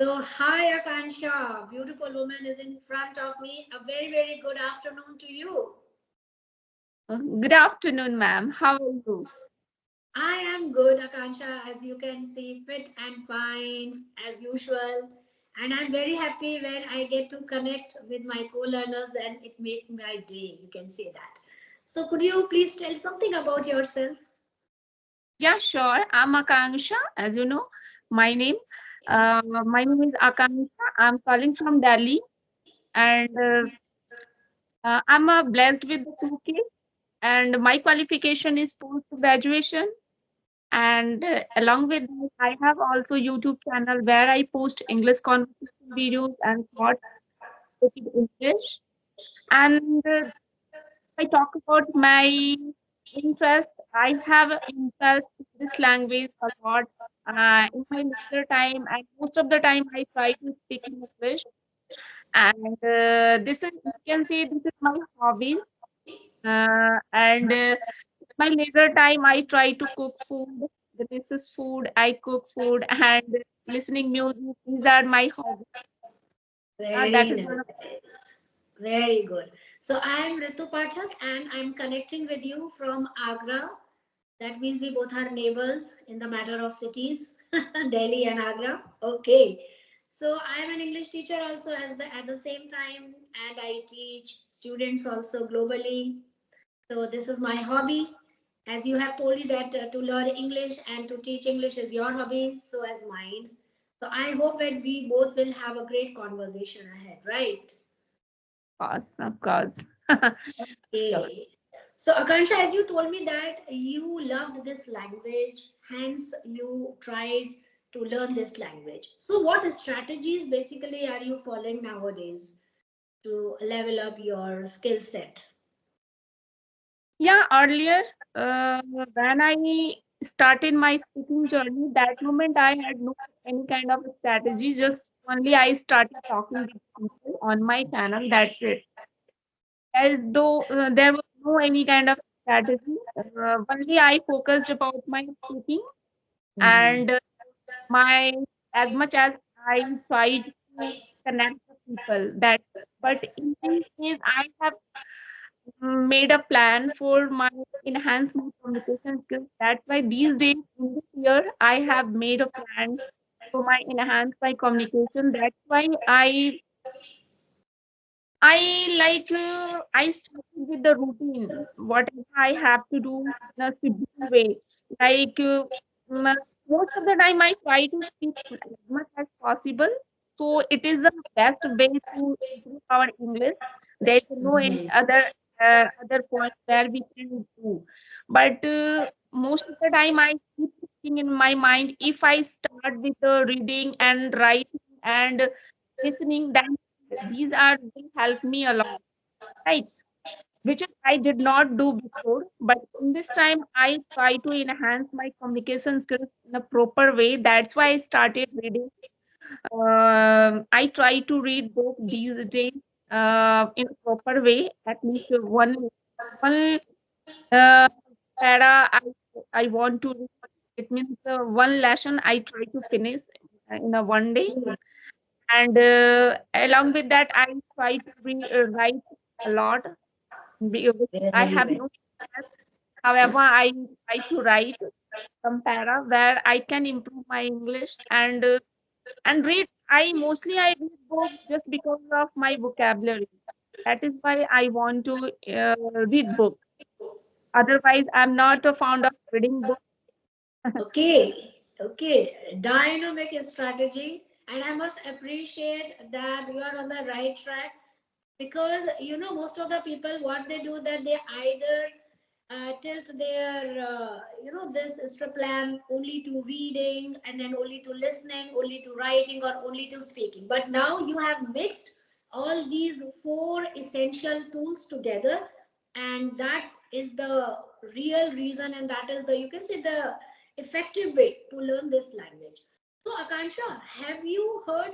So, hi Akansha, beautiful woman is in front of me. A very, very good afternoon to you. Good afternoon, ma'am. How are you? I am good, Akansha, as you can see, fit and fine as usual. And I'm very happy when I get to connect with my co-learners and it makes my day. You can say that. So, could you please tell something about yourself? Yeah, sure. I'm Akanksha, as you know, my name. My name is Akanksha. I'm calling from Delhi, and I'm blessed with the two kids. And my qualification is post graduation. And along with that, I have also YouTube channel where I post English conversation videos and thoughts in English. And I talk about my interest. I have interest in this language a lot. In my leisure time, and most of the time, I try to speak in English. And this is, you can say, this is my hobbies. And my leisure time, I try to cook food, delicious food. I cook food and listening music. These are my hobbies. That Very is one of nice. Very good. So I am Ritu Pathak and I'm connecting with you from Agra. That means we both are neighbors in the matter of cities, Delhi and Agra. Okay. So I am an English teacher also at the same time, and I teach students also globally. So this is my hobby. As you have told me that to learn English and to teach English is your hobby, so as mine. So I hope that we both will have a great conversation ahead, right? course, of course. Sure. Okay. So Akansha, as you told me that you loved this language, hence you tried to learn this language. So what strategies basically are you following nowadays to level up your skill set? Yeah, earlier, when I started my speaking journey, that moment I had no any kind of strategy. Just only I started talking with people on my channel. That's it. As though there was no any kind of strategy. Only I focused about my speaking Mhm. and my as much as I tried to connect with people. That, but in this case, I have made a plan for my enhance my communication skills. That's why these days in this year I have made a plan for my enhance my communication. That's why I started with the routine. Whatever I have to do in a scheduled way. Like most of the time I try to speak as much as possible. So it is the best way to improve our English. There is no any Mhm. other point where we can do. But most of the time I keep thinking in my mind, if I start with the reading and writing and listening, then these are will help me a lot, right? Which is I did not do before, but in this time I try to enhance my communication skills in a proper way. That's why I started reading. I try to read book these days in a proper way, at least one uh, para I want to read. It means one lesson I try to finish in a one day, and along with that I try to write a lot because I Very, have very. no interest. However, I try to write some para where I can improve my English and read. I read books just because of my vocabulary. That is why I want to read books. Otherwise, I'm not a fond of reading books. Okay, okay. Dynamic strategy, and I must appreciate that you are on the right track because most of the people what they do that they either tilt their this strip plan only to reading and then only to listening, only to writing, or only to speaking. But now you have mixed all these four essential tools together, and that is the real reason, and that is the, you can say, the effective way to learn this language. So Akansha, have you heard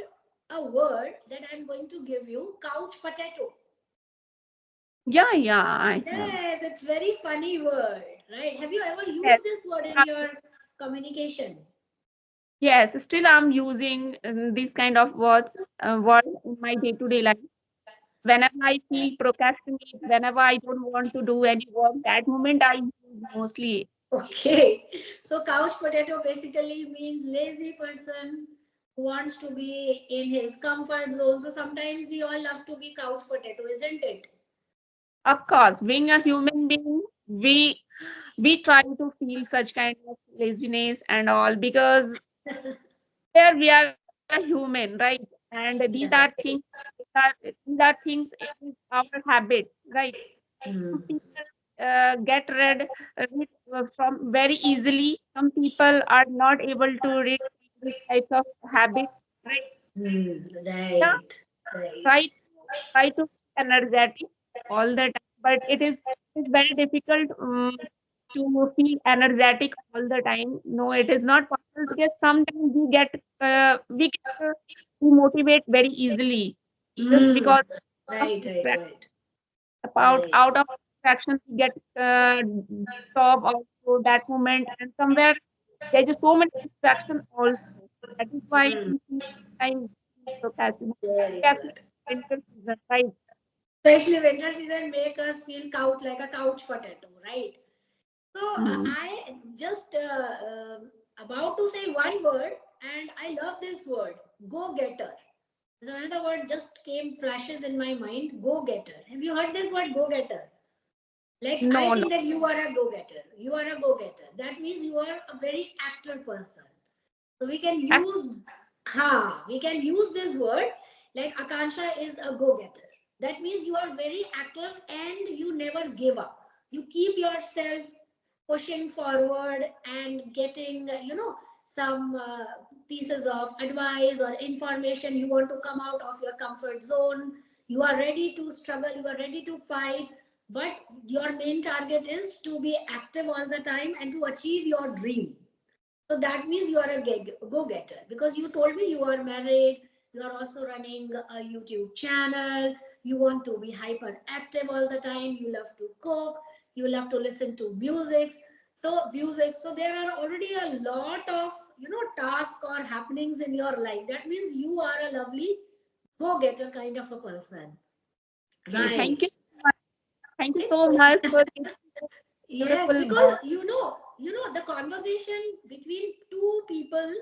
a word that I'm going to give you, couch potato? Yeah, yeah, I have. Yes, it's very funny word, right? Have you ever Yes. used this word in Uh, your communication? Yes, still I'm using these kind of words in my day-to-day life. Whenever I feel procrastinate, whenever I don't want to do any work, that moment I use mostly. Okay. So couch potato basically means lazy person who wants to be in his comfort zone. So sometimes we all love to be couch potato, isn't it? Of course, being a human being, we try to feel such kind of laziness and all because there we are a human, right? And these are things it is our habit, right? Some Hmm. people rid from very easily. Some people are not able to rid these types of habits, right? Hmm. Yeah, Right. try Right. try to be energetic all the time, but it is very difficult to feel energetic all the time. No, it is not possible because sometimes we get demotivate very easily just Hmm. because of Right. Right. distraction. Right. About Right. out of distraction we get job also that moment, and somewhere there's just so many distractions also. That is why Hmm. we feel sometimes procrastinate, Very especially good. winter season, right? Especially winter season make us feel couch like a couch potato, right? So Hmm. I just about to say one word, and I love this word, go getter. There's another word just came flashes in my mind, go getter. Have you heard this word, go getter? Like I No, no. think that you are a go getter. You are a go getter. That means you are a very active person. So we can Ac- use, we can use this word like Akansha is a go-getter. That means you are very active and you never give up. You keep yourself pushing forward and getting, some pieces of advice or information. You want to come out of your comfort zone. You are ready to struggle. You are ready to fight. But your main target is to be active all the time and to achieve your dream. So that means you are a go-getter because you told me you are married, you are also running a YouTube channel, you want to be hyperactive all the time, you love to cook, you love to listen to music. So there are already a lot of tasks or happenings in your life. That means you are a lovely go-getter kind of a person. Okay, thank Right. you so much. Thank you Right. so So much for this yes, beautiful because the conversation between two people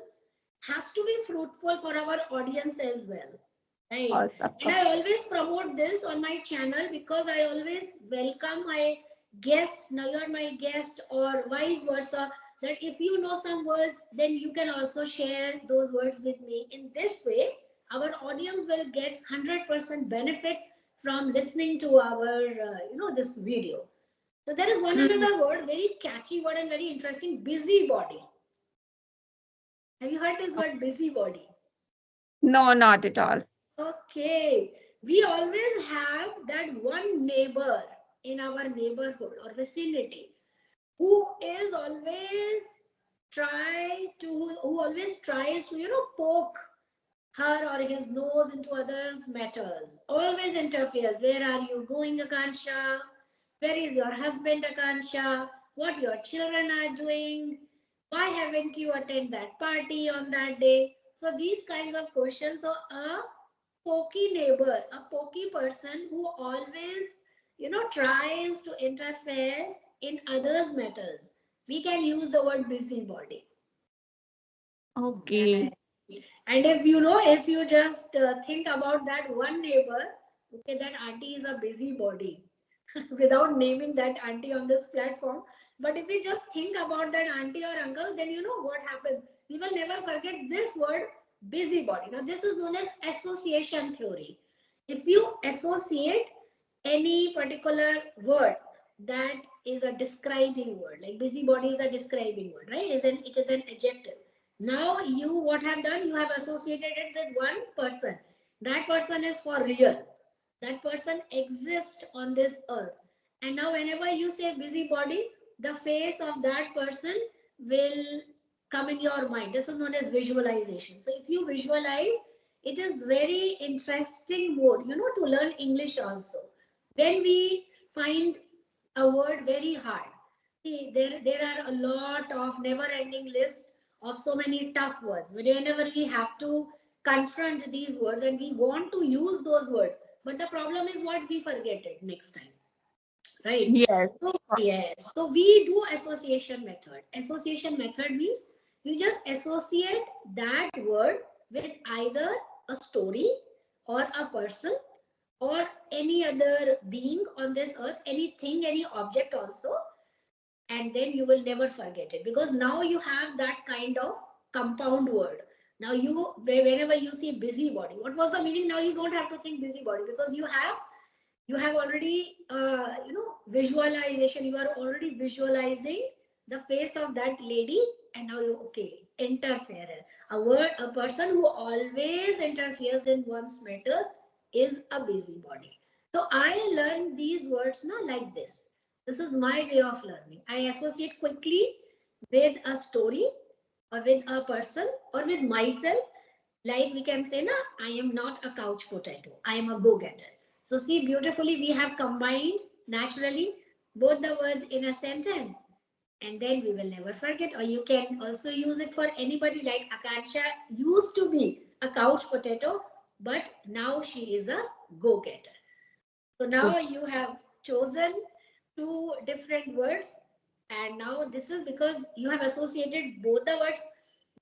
has to be fruitful for our audience as well, right? thoughts, of And course. I always promote this on my channel because I always welcome my guest. Now you're my guest, or vice versa. That if you know some words, then you can also share those words with me. In this way, our audience will get 100% benefit from listening to our, this video. So there is one Hmm. another word, very catchy word and very interesting, busybody. Have you heard this word, busybody? No, not at all. Okay. We always have that one neighbor in our neighborhood or vicinity who is always who always tries to, poke her or his nose into others' matters. Always interferes. Where are you going, Akansha? Where is your husband, Akansha? What your children are doing? Why haven't you attended that party on that day? So these kinds of questions. So a pokey neighbor, a pokey person who always, tries to interfere in others' matters. We can use the word busybody. Okay. Right. And if you just think about that one neighbor, okay, that auntie is a busybody without naming that auntie on this platform. But if we just think about that auntie or uncle, then you know what happens. We will never forget this word, busybody. Now, this is known as association theory. If you associate any particular word that is a describing word, like busybody is a describing word, right? It is an adjective. Now you what have done? You have associated it with one person. That person is for real. That person exists on this earth. And now whenever you say busybody, the face of that person will come in your mind. This is known as visualization. So if you visualize, it is very interesting mode, to learn English also. When we find a word very hard, see there are a lot of never ending list of so many tough words. Whenever we have to confront these words and we want to use those words, but the problem is what we forget it next time, right? Yes. So yes, so we do association method. Association method means you just associate that word with either a story or a person or any other being on this earth, anything, any object also, and then you will never forget it because now you have that kind of compound word. Now you, whenever you see busybody, what was the meaning? Now you don't have to think busybody because you have already visualization. You are already visualizing the face of that lady, and now you, okay, interferer, a word, a person who always interferes in one's matter is a busybody. So I learned these words now like this is my way of learning. I associate quickly with a story or with a person or with myself. Like we can say, na, I am not a couch potato, I am a go-getter. So see, beautifully we have combined naturally both the words in a sentence, and then we will never forget. Or you can also use it for anybody, like Akansha used to be a couch potato, but now she is a go-getter. So now you have chosen two different words, and now this is because you have associated both the words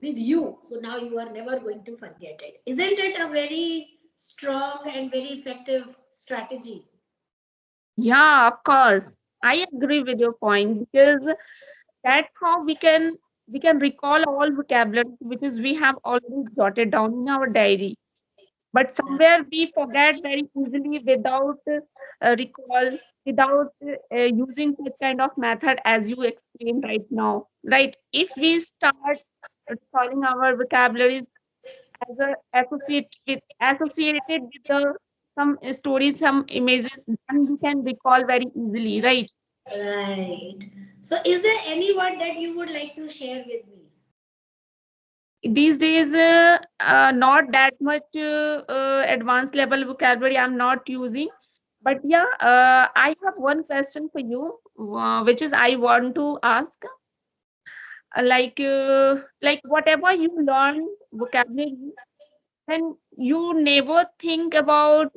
with you. So now you are never going to forget it. Isn't it a very strong and very effective strategy? Yeah, of course. I agree with your point because that's how we can recall all vocabulary because we have already jotted down in our diary. But somewhere we forget very easily without recall, without using such kind of method as you explained right now. Right? If we start recalling our vocabulary as a associated with the some stories, some images, then we can recall very easily, right? Right. So is there any word that you would like to share with me? These days, not that much advanced level vocabulary I'm not using. But yeah, I have one question for you, which is I want to ask, like whatever you learn vocabulary, then you never think about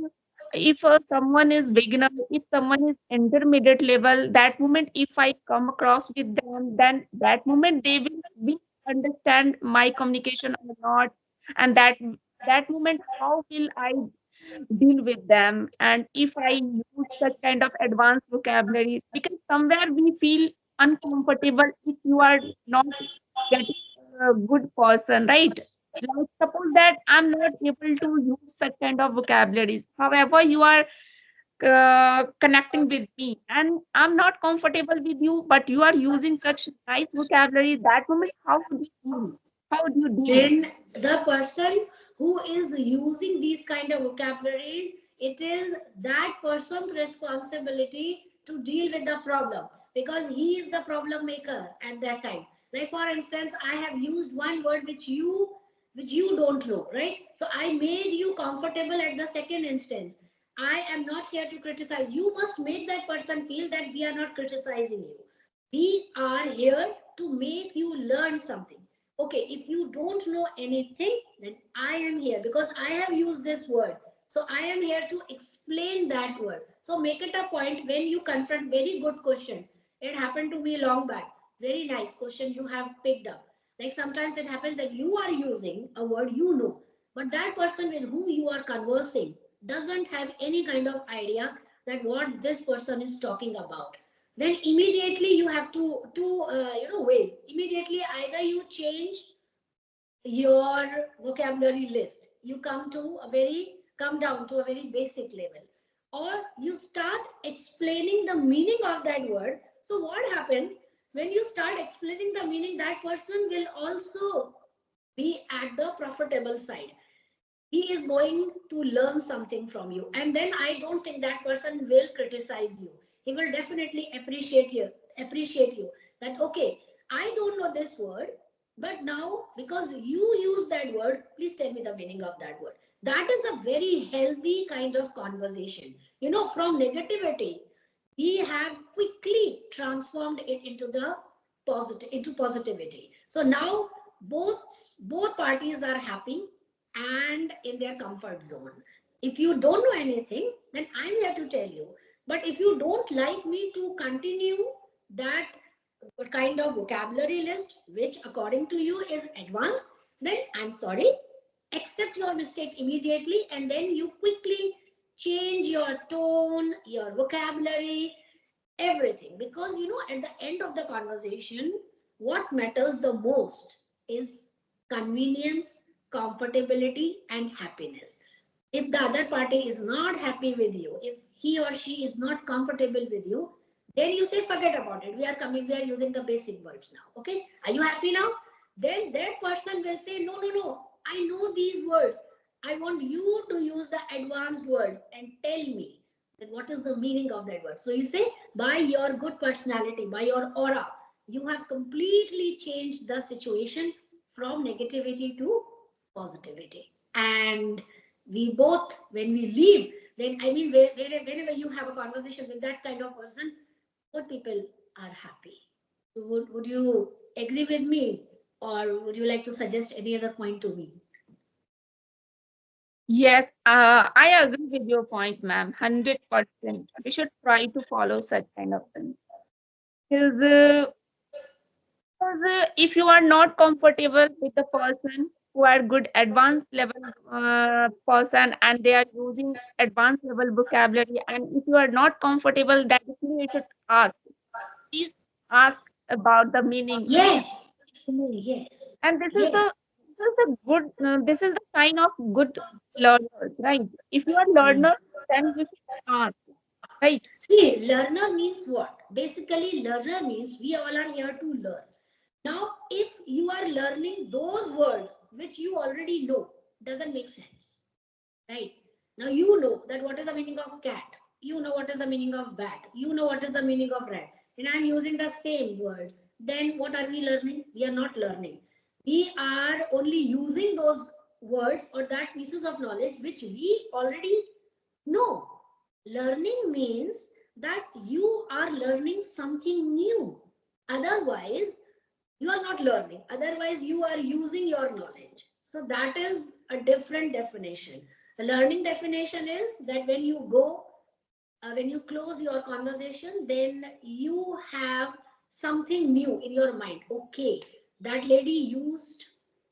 if someone is beginner, if someone is intermediate level. That moment, if I come across with them, then that moment they will understand my communication or not, and that moment, how will I deal with them, and if I use such kind of advanced vocabulary, because somewhere we feel uncomfortable if you are not getting a good person, right? Like suppose that I'm not able to use such kind of vocabularies, however you are connecting with me and I'm not comfortable with you, but you are using such nice vocabulary, that moment how would you feel, how do you deal? Then the person who is using these kind of vocabulary, it is that person's responsibility to deal with the problem because he is the problem maker at that time. Like for instance, I have used one word which you don't know, right? So I made you comfortable at the second instance. I am not here to criticize. You must make that person feel that we are not criticizing you. We are here to make you learn something. Okay, if you don't know anything, then I am here because I have used this word. So I am here to explain that word. So make it a point when you confront. Very good question. It happened to me long back. Very nice question you have picked up. Like sometimes it happens that you are using a word you know, but that person with whom you are conversing doesn't have any kind of idea that what this person is talking about. Then immediately you have to ways. Immediately either you change your vocabulary list, you come down to a very basic level, or you start explaining the meaning of that word. So what happens when you start explaining the meaning, that person will also be at the profitable side. He is going to learn something from you, and then I don't think that person will criticize you. He will definitely appreciate you that, okay, I don't know this word, but now because you use that word, please tell me the meaning of that word. That is a very healthy kind of conversation. From negativity we have quickly transformed it into positivity. So now both parties are happy and in their comfort zone. If you don't know anything, then I'm here to tell you. But if you don't like me to continue that kind of vocabulary list, which according to you is advanced, then I'm sorry. Accept your mistake immediately, and then you quickly change your tone, your vocabulary, everything. Because at the end of the conversation, what matters the most is convenience, comfortability, and happiness. If the other party is not happy with you, if he or she is not comfortable with you, then you say forget about it. We are using the basic words now. Okay, are you happy now? Then that person will say, no, no, no, I know these words. I want you to use the advanced words and tell me that what is the meaning of that word. So you say, by your good personality, by your aura, you have completely changed the situation from negativity to positivity. And we both, when we leave, then I mean, whenever you have a conversation with that kind of person, both people are happy. So would you agree with me, or would you like to suggest any other point to me? Yes, I agree with your point, ma'am. 100%. We should try to follow such kind of thing. Because if you are not comfortable with the person who are good advanced level person and they are using advanced level vocabulary, and if you are not comfortable, that you should ask. Please ask about the meaning. Please Yes, meaning. yes, And yes. this is the good this is the sign of good learners, right? If you are Hmm. learner, then you should ask, right? See, learner means what? Basically, learner means we all are here to learn. Now, if you are learning those words which you already know, doesn't make sense, right? Now you know that what is the meaning of cat. You know what is the meaning of bat. You know what is the meaning of rat. And I'm using the same words. Then what are we learning? We are not learning. We are only using those words or that pieces of knowledge which we already know. Learning means that you are learning something new. Otherwise, you are not learning. Otherwise, you are using your knowledge. So that is a different definition. The learning definition is that when you close your conversation, then you have something new in your mind. Okay, that lady used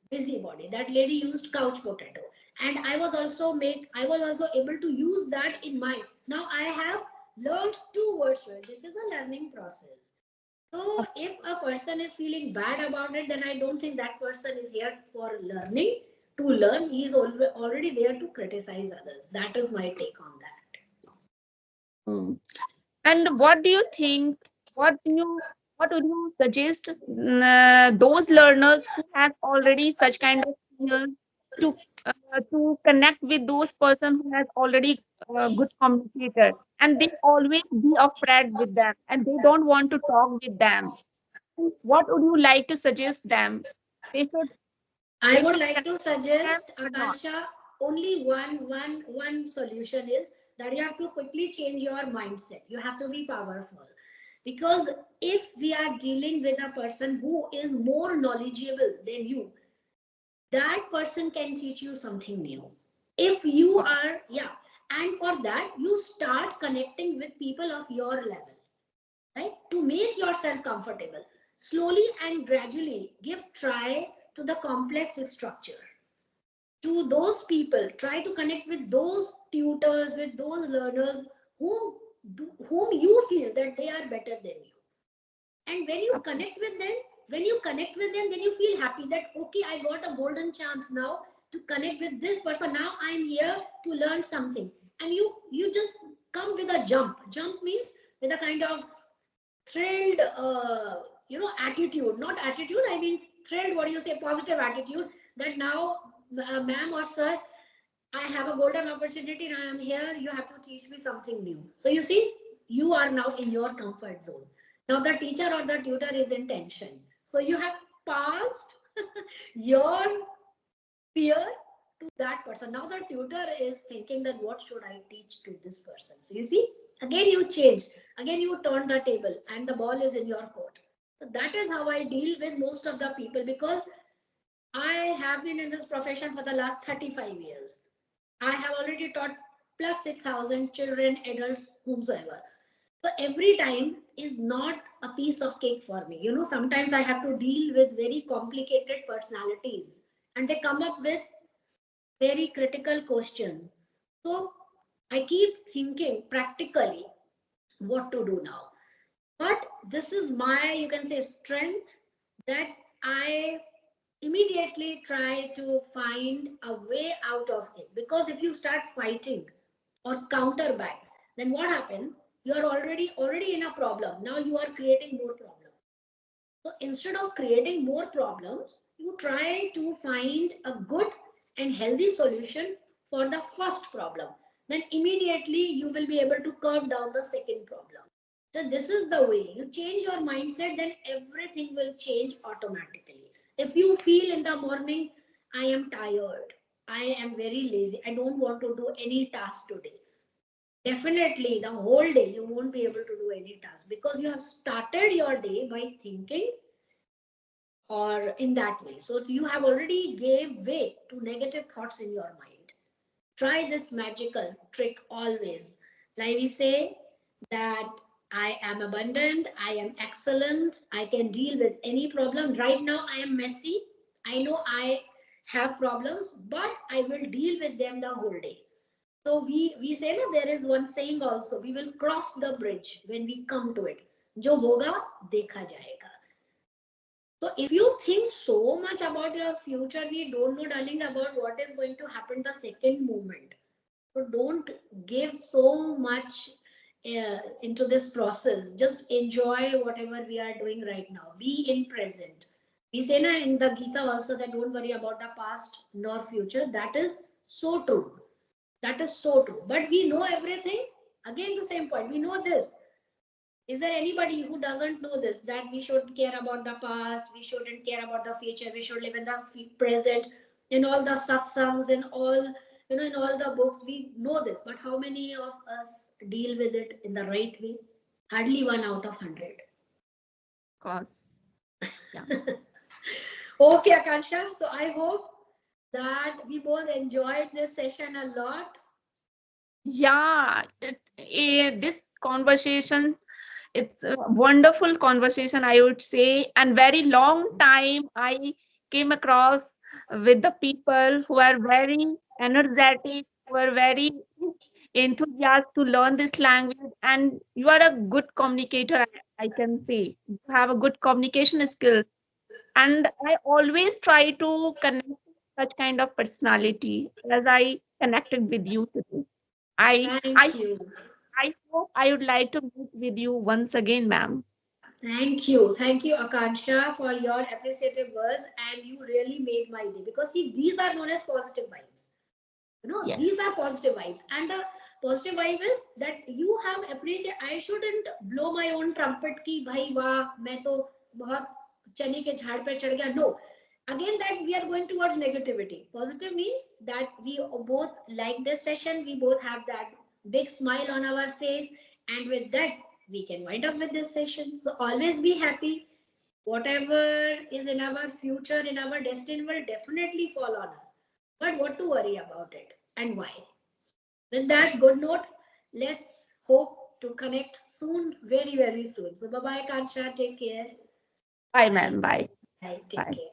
busybody. That lady used couch potato, and I was also able to use that in mine. Now I have learned two words. This is a learning process. So if a person is feeling bad about it, then I don't think that person is here for learning. To learn, he is already there to criticize others. That is my take on that. Mm. And what do you think? What do you what would you suggest those learners who have already such kind of skills to to connect with those person who has already good communicator, and they always be afraid with them and they don't want to talk with them? What would you like to suggest them? They should I they would should like connect to with them suggest, or not? Akansha, only one solution is that you have to quickly change your mindset. You have to be powerful. Because if we are dealing with a person who is more knowledgeable than you, that person can teach you something new. If you are, yeah, and for that, you start connecting with people of your level, right? To make yourself comfortable. Slowly and gradually give try to the complex structure. To those people, try to connect with those tutors, with those learners whom, whom you feel that they are better than you. And when you connect with them, then you feel happy that, okay, I got a golden chance now to connect with this person. Now I'm here to learn something. And you just come with a jump means with a kind of thrilled attitude, not attitude, I mean thrilled, what do you say, positive attitude, that now ma'am or sir, I have a golden opportunity and I am here, you have to teach me something new. So you see, you are now in your comfort zone. Now the teacher or the tutor is in tension, so you have passed your fear to that person. Now the tutor is thinking that what should I teach to this person. So you see, again you change, again you turn the table, and the ball is in your court. So that is how I deal with most of the people, because I have been in this profession for the last 35 years. I have already taught plus 6,000 children, adults, whomsoever. So every time is not a piece of cake for me. Sometimes I have to deal with very complicated personalities and they come up with very critical questions. So I keep thinking practically what to do now. But this is my, you can say, strength, that I immediately try to find a way out of it. Because if you start fighting or counter back, then what happens? You are already in a problem. Now you are creating more problems. So instead of creating more problems, you try to find a good and healthy solution for the first problem. Then immediately you will be able to curb down the second problem. So this is the way you change your mindset, then everything will change automatically. If you feel in the morning, I am tired, I am very lazy, I don't want to do any task today. Definitely, the whole day you won't be able to do any task because you have started your day by thinking or in that way. So you have already gave way to negative thoughts in your mind. Try this magical trick always. Like we say that I am abundant, I am excellent, I can deal with any problem. Right now I am messy. I know I have problems, but I will deal with them the whole day. So we say that there is one saying also, we will cross the bridge when we come to it. जो होगा देखा जाएगा. So if you think so much about your future, we don't know, darling, about what is going to happen the second moment. So don't give so much into this process. Just enjoy whatever we are doing right now. Be in present. We say na in the Gita also that don't worry about the past nor future. That is so true. That is so true. But we know everything. Again, the same point. We know this. Is there anybody who doesn't know this? That we should care about the past, we shouldn't care about the future, we should live in the present. In all the satsangs, in all in all the books, we know this. But how many of us deal with it in the right way? Hardly one out of 100. Of course. Yeah. Okay, Akansha. So I hope that we both enjoyed this session a lot. Yeah, this conversation, it's a wonderful conversation, I would say, and very long time I came across with the people who are very energetic, who are very enthusiastic to learn this language, and you are a good communicator, I can say. You have a good communication skill, and I always try to connect with such kind of personality as I connected with you today. I I Thank you. I hope I would like to meet with you once again, ma'am. Thank you. Thank you, Akansha, for your appreciative words. And you really made my day. Because, see, these are known as positive vibes. These Yes. are positive vibes. And the positive vibe is that you have appreciated. I shouldn't blow my own trumpet ki, bhai, wah, main to bahut chane ke jhaad pe chad gaya. No. Again, that we are going towards negativity. Positive means that we both like this session. We both have that big smile on our face. And with that, we can wind up with this session. So always be happy. Whatever is in our future, in our destiny, will definitely fall on us. But what to worry about it and why? With that good note, let's hope to connect soon, very, very soon. So bye bye, Kansha. Take care. Bye, ma'am. Bye. Bye. Take Bye. care.